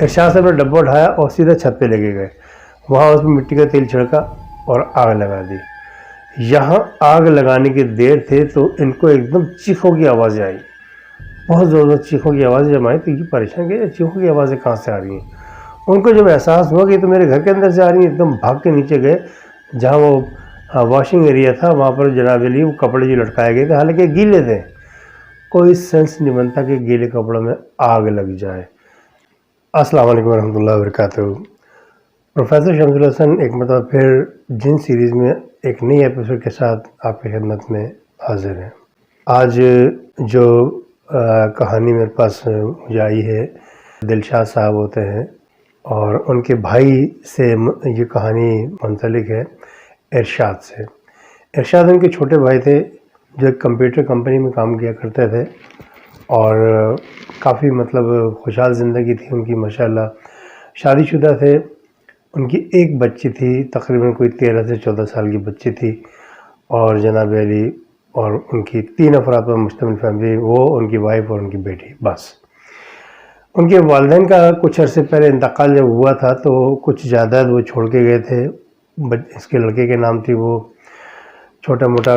ارشاد صاحب نے ڈبہ اٹھایا اور سیدھا چھت پہ لے کے گئے. وہاں اس میں مٹی کا تیل چھڑکا اور آگ لگا دی. یہاں آگ لگانے کی دیر تھے تو ان کو ایک دم چیخوں کی آوازیں آئی, بہت زور زور چیخوں کی آوازیں جب آئی تو یہ پریشان کہ چیخوں کی آوازیں کہاں سے آ رہی ہیں. ان کو جب احساس ہوا کہ یہ تو میرے گھر کے اندر سے آ رہی ہیں, ایک دم بھاگ کے نیچے گئے جہاں وہ واشنگ ایریا تھا. وہاں پر جناب علی وہ کپڑے جو لٹکائے گئے تھے حالانکہ گیلے تھے. کوئی سینس نہیں بنتا کہ گیلے کپڑوں میں آگ لگ جائے. السلام علیکم ورحمۃ اللہ وبرکاتہ. پروفیسر شمس الحسن ایک مرتبہ پھر جن سیریز میں ایک نئی ایپیسوڈ کے ساتھ آپ کی خدمت میں حاضر ہیں. آج جو کہانی میرے پاس مجھے آئی ہے, دلشاد صاحب ہوتے ہیں اور ان کے بھائی سے یہ کہانی منسلک ہے, ارشاد سے. ارشاد ان کے چھوٹے بھائی تھے جو ایک کمپیوٹر کمپنی میں کام کیا کرتے تھے اور کافی مطلب خوشحال زندگی تھی ان کی ماشاءاللہ. شادی شدہ تھے, ان کی ایک بچی تھی, تقریباً کوئی 13 سے 14 سال کی بچی تھی, اور جناب علی اور ان کی 3 افراد پر مشتمل فیملی, وہ ان کی وائف اور ان کی بیٹی. بس ان کے والدین کا کچھ عرصے پہلے انتقال جب ہوا تھا تو کچھ جائیداد وہ چھوڑ کے گئے تھے. اس کے لڑکے کے نام تھی, وہ چھوٹا موٹا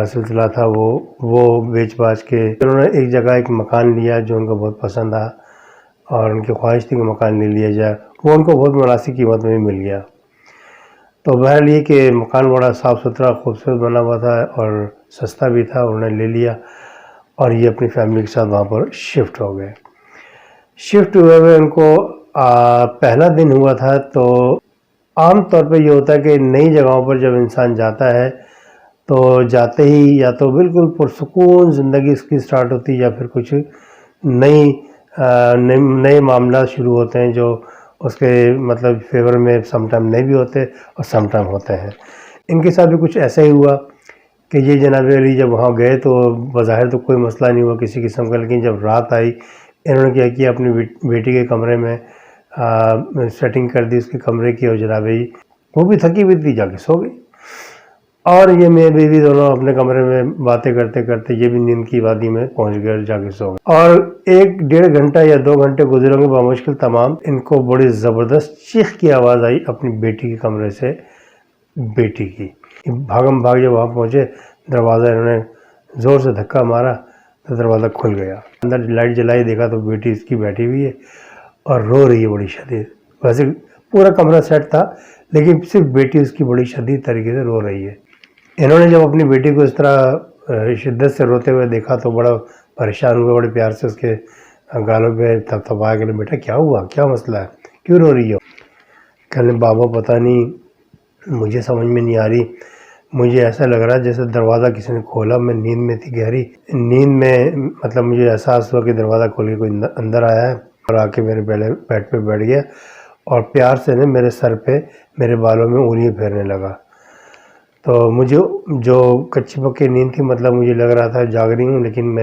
سلسلہ تھا, وہ بیچ باچ کے انہوں نے ایک جگہ ایک مکان لیا جو ان کو بہت پسند آیا اور ان کی خواہش تھی کہ مکان لے لیا جائے. وہ ان کو بہت مناسب قیمت میں بھی مل گیا. تو بہرحال یہ کہ مکان بڑا صاف ستھرا خوبصورت بنا ہوا تھا اور سستا بھی تھا, انہوں نے لے لیا اور یہ اپنی فیملی کے ساتھ وہاں پر شفٹ ہو گئے. شفٹ ہوئے ہوئے ان کو پہلا دن ہوا تھا. تو عام طور پہ یہ ہوتا ہے کہ نئی جگہوں پر جب انسان جاتا ہے تو جاتے ہی یا تو بالکل پرسکون زندگی اس کی سٹارٹ ہوتی ہے یا پھر کچھ نئے معاملات شروع ہوتے ہیں جو اس کے مطلب فیور میں سم ٹائم نہیں بھی ہوتے اور سم ٹائم ہوتے ہیں. ان کے ساتھ بھی کچھ ایسا ہی ہوا کہ یہ جناب علی جب وہاں گئے تو بظاہر تو کوئی مسئلہ نہیں ہوا کسی قسم کا, لیکن جب رات آئی انہوں نے کیا کیا اپنی بیٹی کے کمرے میں سیٹنگ کر دی اس کے کمرے کی, اور جناب علی وہ بھی تھکی ہوئی تھی, جا کے سو گئی. اور یہ میں بیوی دونوں اپنے کمرے میں باتیں کرتے کرتے یہ بھی نیند کی وادی میں پہنچ گئے, جا کے سو گئے. اور 1-1.5 گھنٹہ یا 2 گھنٹے گزرے ہوں گے بمشکل تمام. ان کو بڑی زبردست چیخ کی آواز آئی اپنی بیٹی کے کمرے سے, بیٹی کی. بھاگم بھاگ جب وہاں پہنچے دروازہ انہوں نے زور سے دھکا مارا تو دروازہ کھل گیا. اندر لائٹ جلائی, دیکھا تو بیٹی اس کی بیٹھی ہوئی ہے اور رو رہی ہے بڑی شدید. ویسے پورا کمرہ سیٹ تھا لیکن صرف بیٹی اس کی بڑی شدید طریقے سے رو رہی ہے. انہوں نے جب اپنی بیٹی کو اس طرح شدت سے روتے ہوئے دیکھا تو بڑا پریشان ہوئے, بڑے پیار سے اس کے گالوں پہ تھپتھپایا کہ بیٹا کیا ہوا, کیا مسئلہ ہے, کیوں رو رہی ہو؟ کہنے بابا پتہ نہیں, مجھے سمجھ میں نہیں آ رہی, مجھے ایسا لگ رہا ہے جیسے دروازہ کسی نے کھولا. میں نیند میں تھی, گہری نیند میں, مطلب مجھے احساس ہوا کہ دروازہ کھول کے کوئی اندر آیا ہے اور آ کے میرے بیڈ پہ بیٹھ گیا اور پیار سے نے میرے سر پہ میرے بالوں میں انگلیاں پھیرنے لگا. تو مجھے جو کچی پکی نیند تھی, مطلب مجھے لگ رہا تھا جاگ رہی ہوں, لیکن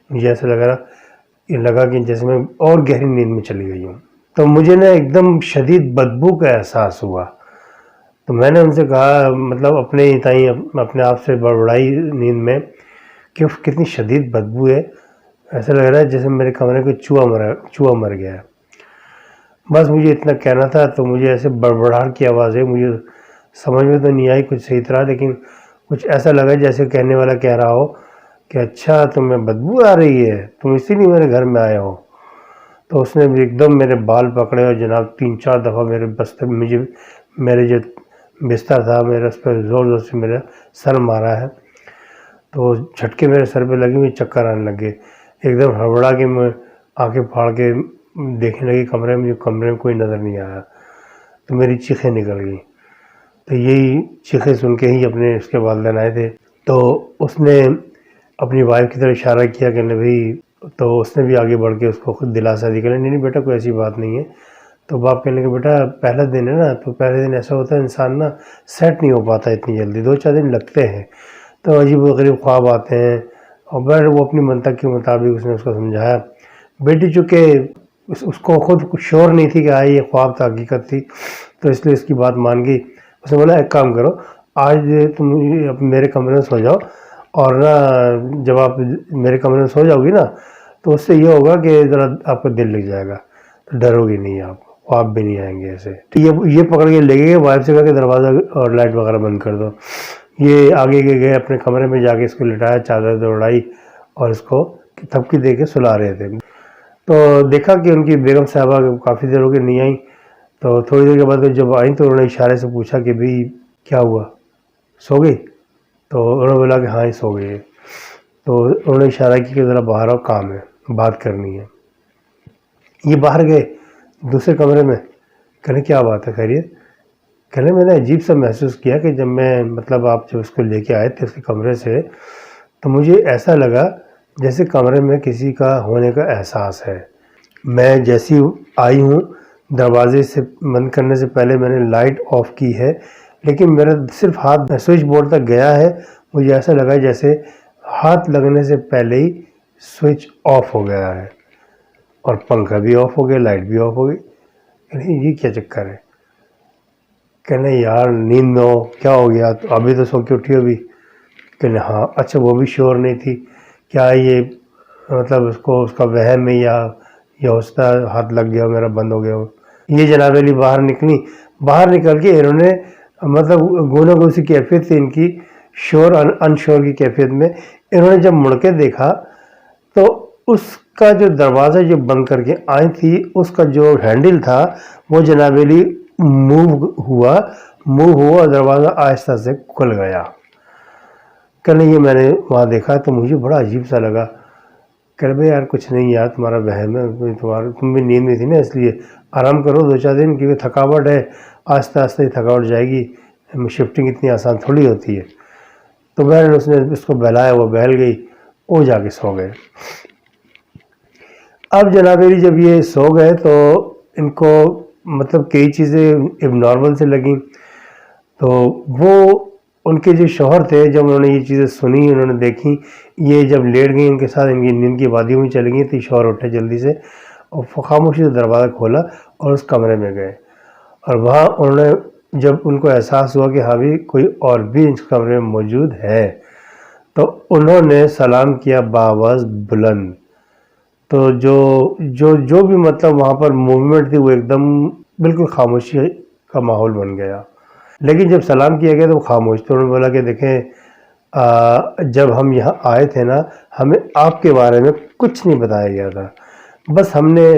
مجھے ایسا لگا کہ جیسے میں اور گہری نیند میں چلی گئی ہوں. تو مجھے نا ایک دم شدید بدبو کا احساس ہوا. تو میں نے ان سے کہا, مطلب اپنے آپ سے بڑبڑائی نیند میں کہ کتنی شدید بدبو ہے, ایسا لگ رہا ہے جیسے میرے کمرے کو چوہا مر گیا ہے. بس مجھے اتنا کہنا تھا. تو مجھے ایسے بڑبڑاہٹ کی آواز ہے, مجھے سمجھ میں تو نہیں آئی کچھ صحیح طرح, لیکن کچھ ایسا لگا جیسے کہنے والا کہہ رہا ہو کہ اچھا تمہیں بدبو آ رہی ہے, تم اسی لیے میرے گھر میں آئے ہو. تو اس نے بھی ایک دم میرے بال پکڑے اور جناب 3-4 دفعہ میرے جو بستر تھا میرے اس پہ زور زور سے میرا سر مارا ہے. تو جھٹکے میرے سر پہ لگے ہوئے, چکر آنے لگے. ایک دم ہڑبڑا کے میں آنکھیں پھاڑ کے دیکھنے لگی کمرے میں کوئی نظر نہیں آیا. تو میری چیخیں نکل گئیں. تو یہی چیخیں سن کے ہی اپنے اس کے والدین آئے تھے. تو اس نے اپنی وائف کی طرف اشارہ کیا کہ بھائی, تو اس نے بھی آگے بڑھ کے اس کو خود دلاسا دی کہ نہیں بیٹا کوئی ایسی بات نہیں ہے. تو باپ کہنے کہ بیٹا پہلا دن ہے نا, تو پہلے دن ایسا ہوتا ہے انسان نا سیٹ نہیں ہو پاتا اتنی جلدی, 2-4 دن لگتے ہیں. تو عجیب و غریب خواب آتے ہیں. اور بہر وہ اپنی منطق کے مطابق اس نے اس کو سمجھایا. بیٹی چونکہ اس کو خود شور نہیں تھی کہ یہ خواب تھا حقیقت تھی, تو اس لیے اس کی بات مان گئی. اس نے بولا ایک کام کرو, آج تم میرے کمرے میں سو جاؤ, اور نا جب آپ میرے کمرے میں سو جاؤ گی نا تو اس سے یہ ہوگا کہ ذرا آپ کو دل لگ جائے گا. تو ڈرو گی نہیں آپ بھی نہیں آئیں گے ایسے. یہ پکڑ کے لے گئے, وائف سے کہا کہ دروازہ اور لائٹ وغیرہ بند کر دو. یہ آگے گئے اپنے کمرے میں, جا کے اس کو لٹایا, چادر دوڑائی اور اس کو تھپکی دے کے سلا رہے تھے. تو دیکھا کہ ان کی بیگم صاحبہ کافی دیر ہو کے نہیں آئیں. تو تھوڑی دیر کے بعد جب آئیں تو انہوں نے اشارے سے پوچھا کہ بھئی کیا ہوا, سو گئی؟ تو انہوں نے بولا کہ ہاں ہی سو گئی ہے. تو انہوں نے اشارہ کیا کہ ذرا باہر آؤ, کام ہے, بات کرنی ہے. یہ باہر گئے دوسرے کمرے میں. کہنے کیا بات ہے, خیریت؟ کہنے میں نے عجیب سا محسوس کیا کہ جب میں مطلب آپ جب اس کو لے کے آئے تھے اس کے کمرے سے, تو مجھے ایسا لگا جیسے کمرے میں کسی کا ہونے کا احساس ہے. میں جیسی آئی ہوں, دروازے سے بند کرنے سے پہلے میں نے لائٹ آف کی ہے, لیکن میرا صرف ہاتھ سوئچ بورڈ تک گیا ہے. مجھے ایسا لگا جیسے ہاتھ لگنے سے پہلے ہی سوئچ آف ہو گیا ہے, اور پنکھا بھی آف ہو گیا, لائٹ بھی آف ہو گئی. کہنے یہ کیا چکر ہے؟ کہنے یار نیند میں ہو, کیا ہو گیا؟ تو ابھی تو سو کے اٹھی ابھی. کہنے ہاں. اچھا وہ بھی شور نہیں تھی کیا؟ یہ مطلب اس کا وہم ہے یا ہوتا ہاتھ لگ گیا میرا, بند ہو گیا ہو. یہ جناب علی باہر نکلی. باہر نکل کے انہوں نے مطلب گونا گوسی کیفیت تھی ان کی, شور ان شور کی کیفیت میں. انہوں نے جب مڑ کے دیکھا تو اس کا جو دروازہ جو بند کر کے آئی تھی, اس کا جو ہینڈل تھا وہ جناب علی موو ہوا اور دروازہ آہستہ سے کھل گیا. کہنے یہ میں نے وہاں دیکھا تو مجھے بڑا عجیب سا لگا. کہہ بھائی یار کچھ نہیں یار, تمہارا وہم ہے, تم بھی نیند میں تھی نا, اس لیے آرام کرو 2-4 دن, کیونکہ تھکاوٹ ہے, آہستہ آہستہ ہی تھکاوٹ جائے گی, شفٹنگ اتنی آسان تھوڑی ہوتی ہے. تو بہرحال اس نے اس کو بہلایا, وہ بہل گئی, وہ جا کے سو گئے. اب جناب علی جب یہ سو گئے تو ان کو مطلب کئی چیزیں اب نارمل سے لگیں. تو وہ ان کے جو شوہر تھے, جب انہوں نے یہ چیزیں سنی, انہوں نے دیکھی, یہ جب لیٹ گئی ان کے ساتھ, ان کی نیند کی وادیوں میں چلی گئی, تو شوہر اٹھے جلدی سے اور خاموشی سے دروازہ کھولا اور اس کمرے میں گئے. اور وہاں انہوں نے جب ان کو احساس ہوا کہ ہاں بھی کوئی اور بھی اس کمرے میں موجود ہے, تو انہوں نے سلام کیا بآواز بلند. تو جو بھی مطلب وہاں پر موومنٹ تھی وہ ایک دم بالکل خاموشی کا ماحول بن گیا. لیکن جب سلام کیا گیا تو وہ خاموش. تو انہوں نے بولا کہ دیکھیں جب ہم یہاں آئے تھے نا, ہمیں آپ کے بارے میں کچھ نہیں بتایا گیا تھا, بس ہم نے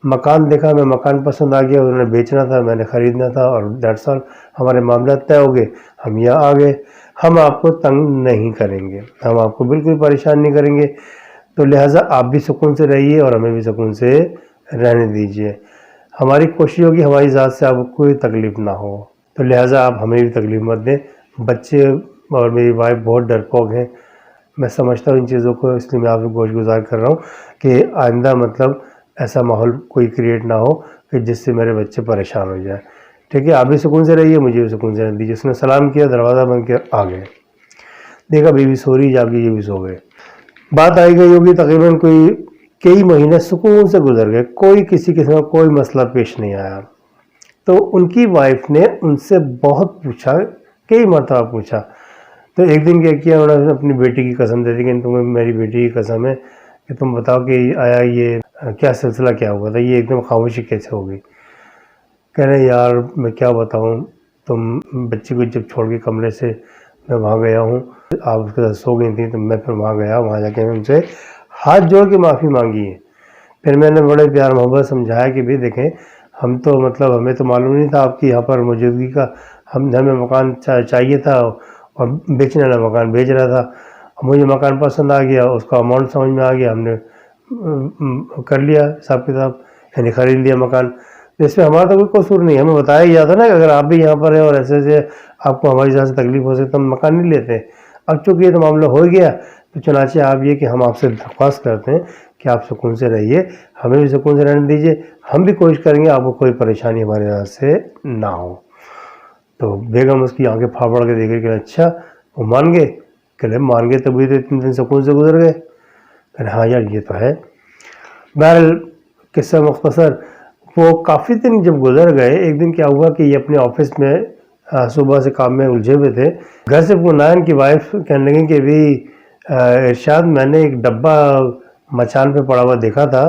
مکان دیکھا, ہمیں مکان پسند آ گیا, انہوں نے بیچنا تھا, میں نے خریدنا تھا, اور دیٹس آل. ہمارے معاملات طے ہو گئے, ہم یہاں آ گئے. ہم آپ کو تنگ نہیں کریں گے, ہم آپ کو بالکل پریشان نہیں کریں گے, تو لہٰذا آپ بھی سکون سے رہیے اور ہمیں بھی سکون سے رہنے دیجیے. ہماری کوشش ہوگی ہماری ذات سے آپ کو کوئی تکلیف نہ ہو, تو لہٰذا آپ ہمیں بھی تکلیف مت دیں. بچے اور میری وائف بہت ڈرپوک ہیں, میں سمجھتا ہوں ان چیزوں کو, اس لیے میں آپ سے گوش گزار کر رہا ہوں کہ آئندہ مطلب ایسا ماحول کوئی کریٹ نہ ہو کہ جس سے میرے بچے پریشان ہو جائیں. ٹھیک ہے, آپ بھی سکون سے رہیے, مجھے بھی سکون سے رہنے دیجیے. اس نے سلام کیا, دروازہ بند کر آ گئے. دیکھا بیوی سو رہی, جا کے یہ بھی سو گئے. بات آئی گئی ہوگی تقریباً کوئی کئی مہینے سکون سے گزر گئے, کوئی کسی قسم کا کوئی مسئلہ پیش نہیں آیا. تو ان کی وائف نے ان سے بہت پوچھا, کئی مرتبہ پوچھا. تو ایک دن کیا کیا, انہوں نے اپنی بیٹی کی قسم دے دی کہ تمہیں میری بیٹی کی قسم ہے کہ تم بتاؤ کہ آیا یہ کیا سلسلہ کیا ہوا تھا, یہ ایک دم خاموشی کیسے ہو گئی. کہہ رہے یار میں کیا بتاؤں, تم بچی کو جب چھوڑ کے کمرے سے میں وہاں گیا ہوں, آپ اس کے ساتھ سو گئی تھیں, تو میں پھر وہاں گیا, وہاں جا کے میں ان سے ہاتھ جوڑ کے معافی مانگی ہے. پھر میں نے بڑے پیار محبت سمجھایا کہ بھئی دیکھیں, ہم تو مطلب ہمیں تو معلوم نہیں تھا آپ کی یہاں پر موجودگی کا, ہمیں مکان چاہیے تھا اور بیچنے والا مکان بیچ رہا تھا. مجھے مکان پسند آ گیا, اس کا اماؤنٹ سمجھ میں آ گیا, ہم نے کر لیا حساب کتاب, یعنی خرید لیا مکان. اس میں ہمارا تو کوئی قصور نہیں, ہمیں بتایا گیا تھا نا کہ اگر آپ بھی یہاں پر ہیں اور ایسے ایسے آپ کو ہماری ذات سے تکلیف ہو سکتی تو ہم مکان نہیں لیتے. اب چونکہ یہ تو معاملہ ہو گیا, تو چنانچہ آپ یہ کہ ہم آپ سے درخواست کرتے ہیں کہ آپ سکون سے رہیے, ہمیں بھی سکون سے رہنے دیجیے, ہم بھی کوشش کریں گے آپ کو کوئی پریشانی ہماری ذات سے نہ ہو. تو بیگم اس کی آنکھیں پھاڑ پھاڑ کے دیکھ رہی کہ اچھا وہ مان گئے. کہ مان گئے تبھی تو اتنے دن سکون سے گزر گئے. کہ ہاں یار یہ تو ہے. بہرحال قصہ مختصر, وہ کافی دن جب گزر گئے, ایک دن کیا ہوا کہ یہ اپنے آفس میں صبح سے کام میں الجھے ہوئے تھے. گھر سے فون آیا, ان کی وائف کہنے لگیں کہ ارشاد میں نے ایک ڈبہ مچان پہ پڑا ہوا دیکھا تھا,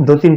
2-3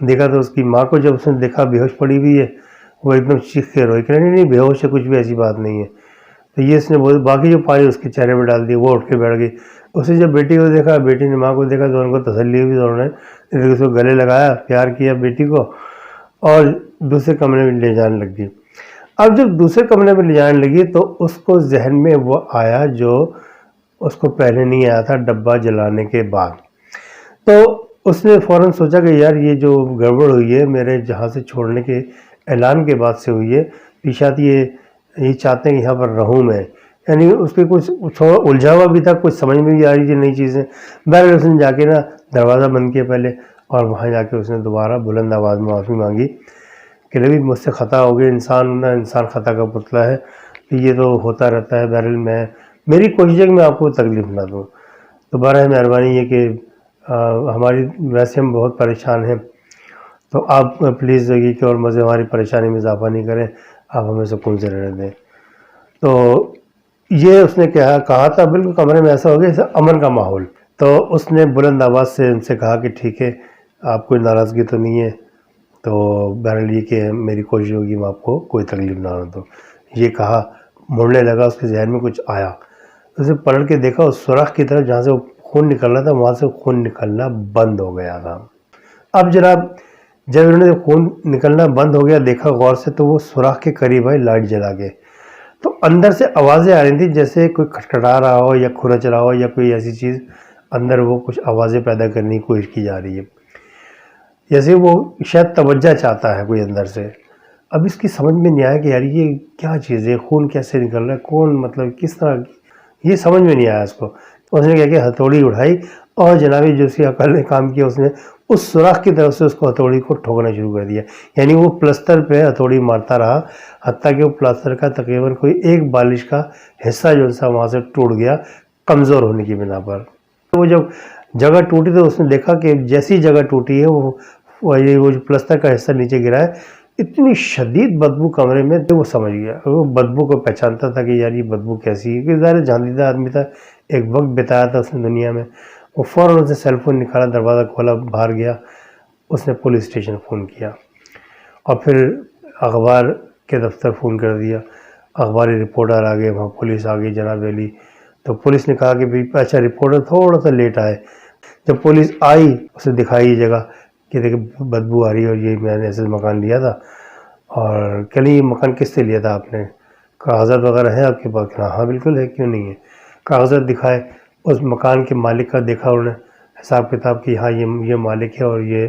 دیکھا تو اس کی ماں کو جب اس نے دیکھا بیہوش پڑی ہوئی ہے، وہ ایک دم چیخ کے روئی کہ نہیں نہیں بیہوش ہے، کچھ بھی ایسی بات نہیں ہے. تو یہ اس نے باقی جو پانی اس کے چہرے پہ ڈال دی، وہ اٹھ کے بیٹھ گئی. اس نے جب بیٹی کو دیکھا، بیٹی نے ماں کو دیکھا تو ان کو تسلی ہوئی، تو انہوں نے اس کو گلے لگایا، پیار کیا بیٹی کو، اور دوسرے کمرے میں لے جانے لگ گئی. اب جب دوسرے کمرے میں لے جانے لگی تو اس کو ذہن میں وہ آیا جو اس کو پہلے نہیں آیا تھا ڈبہ جلانے کے بعد. تو اس نے فوراً سوچا کہ یار یہ جو گڑبڑ ہوئی ہے میرے جہاں سے چھوڑنے کے اعلان کے بعد سے ہوئی ہے، پیشات یہ چاہتے ہیں کہ یہاں پر رہوں میں. یعنی اس کے کچھ تھوڑا الجھا ہوا بھی تھا، کچھ سمجھ میں بھی آ رہی تھی نئی چیزیں. بہرحال اس نے جا کے نا دروازہ بند کیا پہلے، اور وہاں جا کے اس نے دوبارہ بلند آواز میں معافی مانگی کہ نبی مجھ سے خطا ہو گئی، انسان خطا کا پتلا ہے، یہ تو ہوتا رہتا ہے. بہرحال میری کوشش ہے کہ میں آپ کو تکلیف نہ دوں. تو برائے مہربانی یہ کہ ہماری ویسے ہم بہت پریشان ہیں، تو آپ پلیز یہ کہ اور مزے ہماری پریشانی میں اضافہ نہیں کریں، آپ ہمیں سکون سے رہنے دیں. تو یہ اس نے کہا تھا. بالکل کمرے میں ایسا ہو گیا جیسے امن کا ماحول. تو اس نے بلند آواز سے ان سے کہا کہ ٹھیک ہے، آپ کوئی ناراضگی تو نہیں ہے، تو بہرحال یہ کہ میری کوشش ہوگی میں آپ کو کوئی تکلیف نہ ہونے دوں. یہ کہا، مڑنے لگا، اس کے ذہن میں کچھ آیا. اسے پلٹ کے دیکھا اس سوراخ کی طرف جہاں سے وہ خون نکل رہا تھا، وہاں سے خون نکلنا بند ہو گیا تھا. اب جناب جب انہوں نے خون نکلنا بند ہو گیا دیکھا غور سے، تو وہ سوراخ کے قریب آئے لائٹ جلا کے. تو اندر سے آوازیں آ رہی تھیں جیسے کوئی کھٹکھٹا رہا ہو یا کھرچ رہا ہو یا کوئی ایسی چیز اندر وہ کچھ آوازیں پیدا کرنے کی کوشش کی جا رہی ہے، جیسے وہ شاید توجہ چاہتا ہے کوئی اندر سے. اب اس کی سمجھ میں نہیں آیا کہ یار یہ کیا چیز ہے، خون کیسے نکل رہا ہے، کون مطلب کس طرح، یہ سمجھ میں نہیں آیا اس کو. اس نے کیا کہ ہتھوڑی اٹھائی اور جنابی جو اس کی عقل نے کام کیا، اس نے اس سوراخ کی طرف سے اس کو ہتھوڑی کو ٹھوکنا شروع کر دیا. یعنی وہ پلستر پہ ہتھوڑی مارتا رہا حتیٰ کہ وہ پلستر کا تقریباً کوئی ایک بالش کا حصہ جو سا وہاں سے ٹوٹ گیا کمزور ہونے کی بنا پر. وہ جب جگہ ٹوٹی تو اس نے دیکھا کہ جیسی جگہ ٹوٹی ہے وہ جو پلستر کا حصہ نیچے گرا ہے، اتنی شدید بدبو کمرے میں. تو وہ سمجھ گیا، وہ بدبو کو پہچانتا تھا کہ یار یہ بدبو کیسی ہے، کہ ظاہر جاندیدہ آدمی تھا، ایک وقت بتایا تھا اس نے دنیا میں. وہ فوراً اس نے سیل فون نکالا، دروازہ کھولا، باہر گیا، اس نے پولیس اسٹیشن فون کیا اور پھر اخبار کے دفتر فون کر دیا. اخباری رپورٹر آ گئے، وہاں پولیس آ گئی جناب علی. تو پولیس نے کہا کہ بھائی اچھا رپورٹر تھوڑا سا لیٹ آئے. جب پولیس آئی اسے دکھائی یہ جگہ کہ دیکھیں بدبو آ رہی ہے اور یہ میں نے ایسے مکان لیا تھا. اور کہ نہیں یہ مکان کس سے لیا تھا آپ نے، کاغذات وغیرہ ہیں آپ کے پاس؟ ہاں بالکل ہے، کیوں نہیں ہے. کاغذات دکھائے، اس مکان کے مالک کا دیکھا انہوں نے حساب کتاب کی، ہاں یہ مالک ہے اور یہ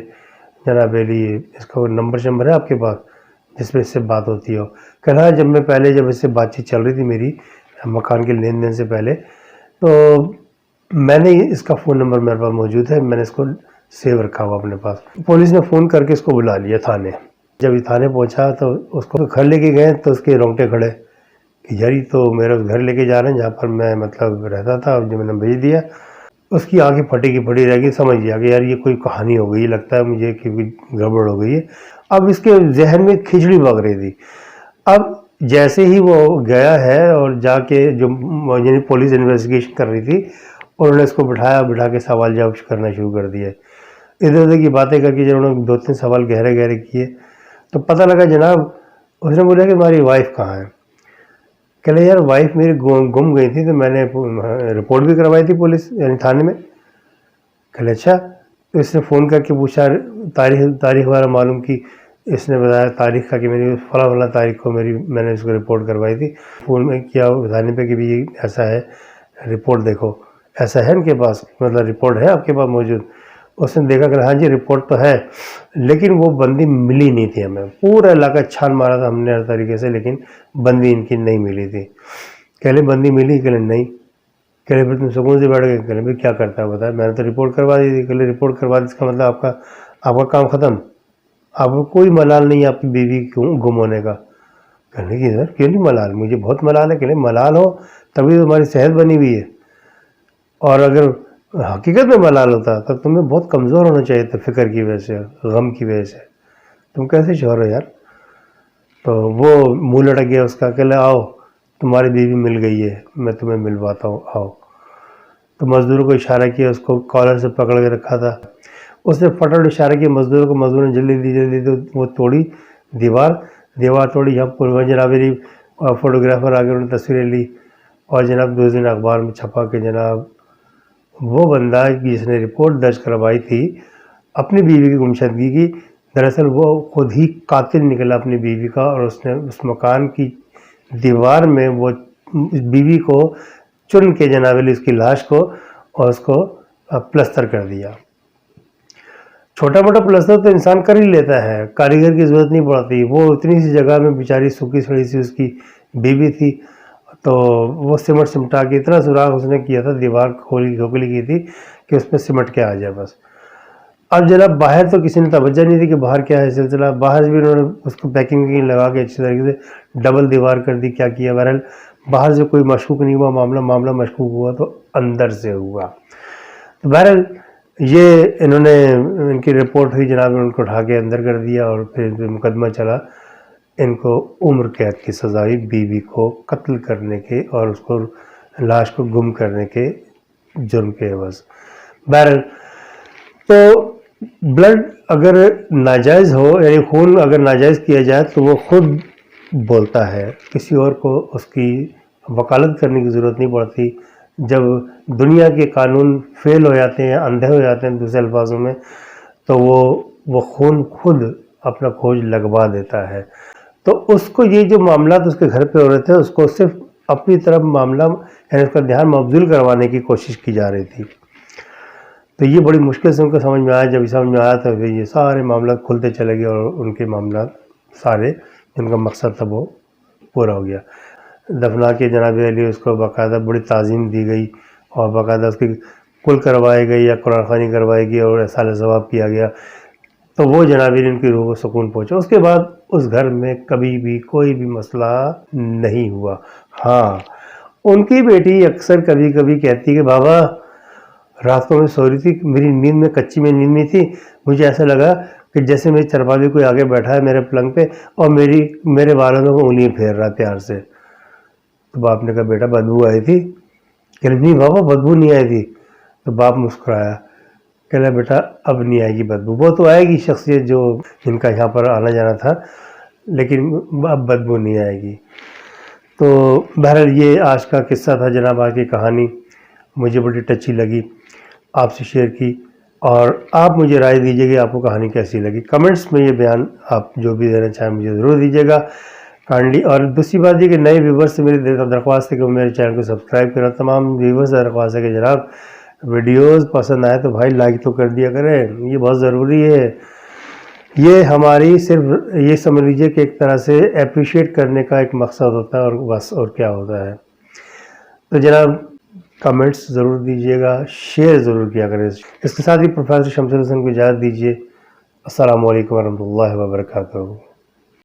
جناب علی اس کا نمبر ہے آپ کے پاس جس پہ اس سے بات ہوتی ہو. کہنا جب اس سے بات چیت چل رہی تھی میری مکان کے لین دین سے پہلے، تو میں نے اس کا فون نمبر میرے پاس موجود ہے، میں نے اس کو سیو رکھا ہوا اپنے پاس. پولیس نے فون کر کے اس کو بلا لیا تھانے. جب یہ تھانے پہنچا تو اس کو گھر لے کے گئے تو اس کے رونگٹے کھڑے کہ یار یہ تو میرا گھر لے کے جا رہے ہیں جہاں پر میں مطلب رہتا تھا، جو میں نے بھیج دیا. اس کی آنکھیں پھٹی کی پھٹی رہ گئی، سمجھ گیا کہ یار یہ کوئی کہانی ہو گئی، لگتا ہے مجھے کہ گڑبڑ ہو گئی ہے. اب اس کے ذہن میں کھچڑی پک رہی تھی. اب جیسے ہی وہ گیا ہے اور جا کے جو یعنی پولیس انویسٹیگیشن کر رہی تھی، انہوں نے اس کو بٹھا کے سوال جواب کرنا شروع کر دیا. ادھر ادھر کی باتیں کر کے جب انہوں نے 2-3 سوال گہرے کیے تو پتہ لگا جناب، اس نے بولا کہ ہماری وائف کہاں ہے. کہ لے یار وائف میری گم گئی تھی، تو میں نے رپورٹ بھی کروائی تھی پولیس یعنی تھانے میں. کہ لے اچھا. تو اس نے فون کر کے پوچھا، تاریخ وغیرہ معلوم کی. اس نے بتایا تاریخ کا کہ میری فلاں تاریخ کو میں نے اس کو رپورٹ کروائی تھی. فون میں کیا بتانے پہ کہ بھی ایسا ہے، رپورٹ دیکھو. ایسا ہے ان کے پاس، مطلب رپورٹ ہے آپ کے پاس موجود؟ اس نے دیکھا کہ ہاں جی رپورٹ تو ہے، لیکن وہ بندی ملی نہیں تھی ہمیں. پورا علاقہ چھان مارا تھا ہم نے ہر طریقے سے، لیکن بندی ان کی نہیں ملی تھی. کہلے بندی ملی؟ کہلے نہیں. کہلے پھر تم سکون سے بیٹھ گئے؟ کہلے بھائی کیا کرتا ہے بتایا، میں نے تو رپورٹ کروا دی تھی. کہلے رپورٹ کروا دی اس کا مطلب آپ کا کام ختم، آپ کو کوئی ملال نہیں آپ کی بیوی کیوں گم ہونے کا؟ کہنے کی سر کیوں نہیں ملال، مجھے بہت ملال ہے. کہلے ملال ہو تبھی تو تمہاری صحت بنی ہوئی ہے، اور اگر حقیقت میں ملال ہوتا تو تمہیں بہت کمزور ہونا چاہیے تھا فکر کی وجہ سے، غم کی وجہ سے. تم کیسے شوہر ہو یار؟ تو وہ منہ لٹک گیا اس کا. کہ لے آؤ تمہاری بیوی مل گئی ہے، میں تمہیں ملواتا ہوں، آؤ. تو مزدور کو اشارہ کیا، اس کو کالر سے پکڑ کے رکھا تھا. اس نے فٹافٹ اشارہ کیا مزدوروں کو، مزدوروں نے جلدی تو وہ توڑی دیوار توڑی. یہاں جناب میری فوٹوگرافر آ کے انہوں نے تصویریں لی اور جناب 2 دن اخبار میں چھپا کہ جناب وہ بندہ جس نے رپورٹ درج کروائی تھی اپنی بیوی کی گمشدگی کی، دراصل وہ خود ہی قاتل نکلا اپنی بیوی کا، اور اس نے اس مکان کی دیوار میں وہ بیوی کو چن کے جناب علی اس کی لاش کو اور اس کو پلستر کر دیا. چھوٹا موٹا پلستر تو انسان کر ہی لیتا ہے، کاریگر کی ضرورت نہیں پڑتی. وہ اتنی سی جگہ میں بیچاری سوکھی سڑی سی اس کی بیوی تھی، تو وہ سمٹ سمٹا کے اتنا سوراخ اس نے کیا تھا، دیوار کھوکھلی کی تھی کہ اس میں سمٹ کے آ جائے بس. اب جناب باہر تو کسی نے توجہ نہیں تھی کہ باہر کیا ہے سلسلہ، باہر بھی انہوں نے اس کو پیکنگ لگا کے اچھی طریقے سے ڈبل دیوار کر دی، کیا کیا. بہرحال باہر سے کوئی مشکوک نہیں ہوا، معاملہ مشکوک ہوا تو اندر سے ہوا. تو بہرحال یہ انہوں نے ان کی رپورٹ ہوئی جناب، ان کو اٹھا کے اندر کر دیا اور پھر مقدمہ چلا. ان کو عمر قید کی سزا ہوئی بیوی کو قتل کرنے کے اور اس کو لاش کو گم کرنے کے جرم کے عوض. بہرحال تو بلڈ اگر ناجائز ہو، یعنی خون اگر ناجائز کیا جائے تو وہ خود بولتا ہے، کسی اور کو اس کی وکالت کرنے کی ضرورت نہیں پڑتی. جب دنیا کے قانون فیل ہو جاتے ہیں، اندھے ہو جاتے ہیں دوسرے الفاظوں میں، تو وہ خون خود اپنا کھوج لگوا دیتا ہے. تو اس کو یہ جو معاملات اس کے گھر پہ ہو رہے تھے، اس کو صرف اپنی طرف معاملہ یعنی اس کا دھیان مبذول کروانے کی کوشش کی جا رہی تھی. تو یہ بڑی مشکل سے ان کو سمجھ میں آیا. جب سمجھ میں آیا تو پھر یہ سارے معاملات کھلتے چلے گئے اور ان کے معاملات سارے جن کا مقصد تھا وہ پورا ہو گیا. دفنا کے جناب علی اس کو باقاعدہ بڑی تعظیم دی گئی اور باقاعدہ اس کی کل کروائی گئی یا قرآن خوانی کروائی گئی اور احسان ثواب کیا گیا. تو وہ جناب علی ان کی روح کو سکون پہنچا. اس کے بعد اس گھر میں کبھی بھی کوئی بھی مسئلہ نہیں ہوا. ہاں ان کی بیٹی اکثر کبھی کبھی کہتی کہ بابا رات کو میں سو رہی تھی، میری نیند میں کچی میں نیند نہیں تھی، مجھے ایسا لگا کہ جیسے میری چرپا بھی کوئی آگے بیٹھا ہے میرے پلنگ پہ اور میرے بالوں میں انگلیاں پھیر رہا ہے پیار سے. تو باپ نے کہا بیٹا بدبو آئی تھی؟ کہ نہیں بابا بدبو نہیں آئی تھی. تو باپ مسکرایا، کہنا بیٹا اب نہیں آئے گی بدبو، وہ تو آئے گی شخصیت جو جن کا یہاں پر آنا جانا تھا، لیکن اب بدبو نہیں آئے گی. تو بہرحال یہ آج کا قصہ تھا جناب، آج کی کہانی مجھے بڑی ٹچی لگی، آپ سے شیئر کی. اور آپ مجھے رائے دیجیے کہ آپ کو کہانی کیسی لگی. کمنٹس میں یہ بیان آپ جو بھی دینا چاہیں مجھے ضرور دیجیے گا کائنڈلی. اور دوسری بات یہ کہ نئے ویورز سے میری درخواست ہے کہ وہ میرے چینل کو سبسکرائب کریں. تمام ویورز سے درخواست ہے کہ جناب ویڈیوز پسند آئے تو بھائی لائک تو کر دیا کریں، یہ بہت ضروری ہے. یہ ہماری صرف یہ سمجھ لیجیے کہ ایک طرح سے اپریشیٹ کرنے کا ایک مقصد ہوتا ہے اور بس، اور کیا ہوتا ہے. تو جناب کمنٹس ضرور دیجیے گا، شیئر ضرور کیا کریں. اس کے ساتھ ہی پروفیسر شمس الحسن کو اجازت دیجیے. السلام علیکم ورحمۃ اللہ وبرکاتہ.